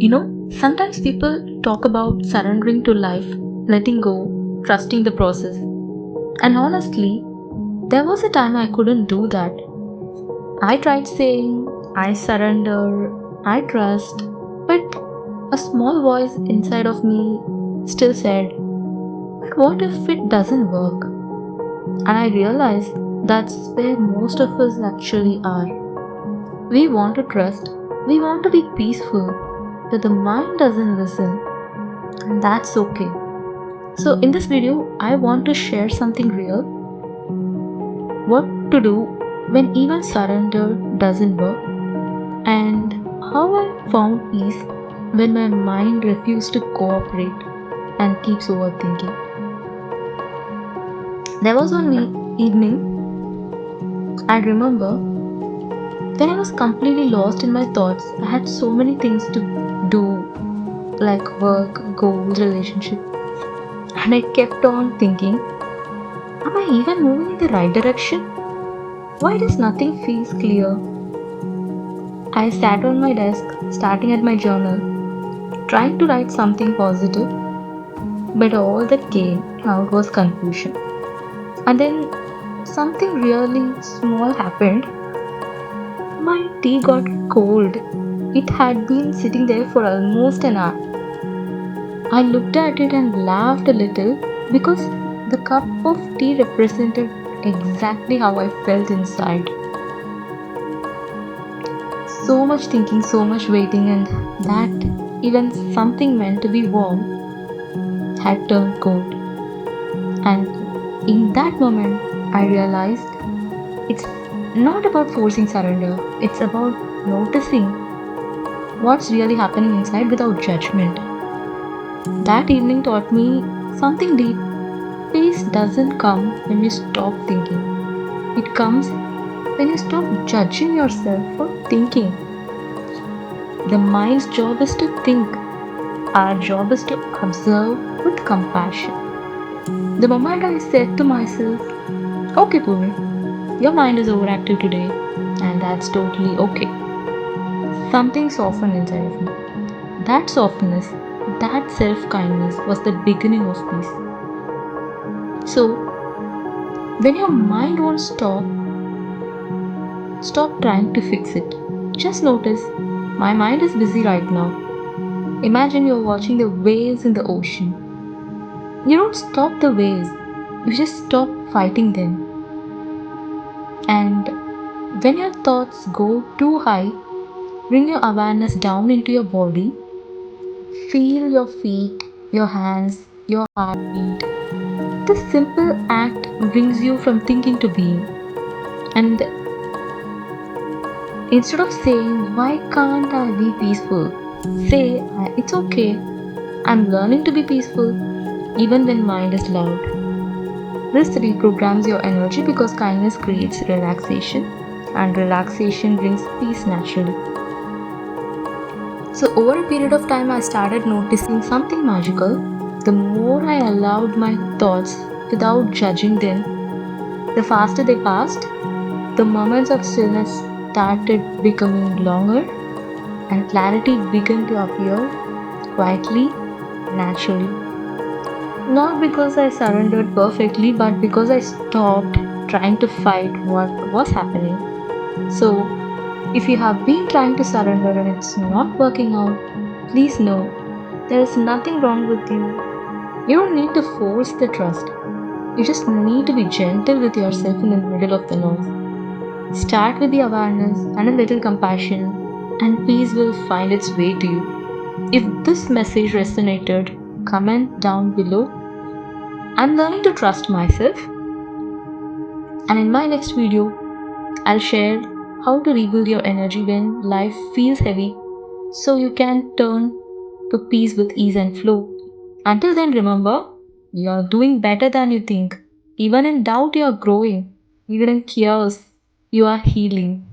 Sometimes people talk about surrendering to life, letting go, trusting the process. And honestly, there was a time I couldn't do that. I tried saying, I surrender, I trust, but a small voice inside of me still said, "But what if it doesn't work?" And I realized that's where most of us actually are. We want to trust, we want to be peaceful, but the mind doesn't listen, and that's okay. So, in this video, I want to share something real, what to do when even surrender doesn't work, and how I found peace when my mind refused to cooperate and keeps overthinking. There was one evening I remember when I was completely lost in my thoughts. I had so many things to do, like work, goals, relationship, and I kept on thinking, am I even moving in the right direction? Why does nothing feel clear? I sat on my desk, starting at my journal, trying to write something positive, but all that came out was confusion. And then something really small happened. My tea got cold. It had been sitting there for almost an hour. I looked at it and laughed a little because the cup of tea represented exactly how I felt inside. So much thinking, so much waiting, and that even something meant to be warm had turned cold. And in that moment, I realized it's not about forcing surrender, it's about noticing what's really happening inside without judgment. That evening taught me something deep. Peace doesn't come when you stop thinking, it comes when you stop judging yourself for thinking. The mind's job is to think, our job is to observe with compassion. The moment I said to myself, okay, Purni, your mind is overactive today, and that's totally okay, something softened inside of me. That softness, that self kindness was the beginning of peace. So, when your mind won't stop trying to fix it. Just notice, my mind is busy right now. Imagine you're watching the waves in the ocean. You don't stop the waves, you just stop fighting them. And when your thoughts go too high, bring your awareness down into your body. Feel your feet, your hands, your heartbeat. This simple act brings you from thinking to being. And instead of saying, why can't I be peaceful? Say, it's okay. I'm learning to be peaceful even when mind is loud. This reprograms your energy because kindness creates relaxation and relaxation brings peace naturally. So, over a period of time, I started noticing something magical. The more I allowed my thoughts without judging them, the faster they passed. The moments of stillness started becoming longer and clarity began to appear quietly, naturally. Not because I surrendered perfectly, but because I stopped trying to fight what was happening. So, if you have been trying to surrender and it's not working out, please know there is nothing wrong with you. You don't need to force the trust. You just need to be gentle with yourself in the middle of the noise. Start with the awareness and a little compassion, and peace will find its way to you. If this message resonated, comment down below. I'm learning to trust myself, and in my next video, I'll share how to rebuild your energy when life feels heavy so you can turn to peace with ease and flow. Until then, remember, you're doing better than you think. Even in doubt, you're growing. Even in chaos, you are healing.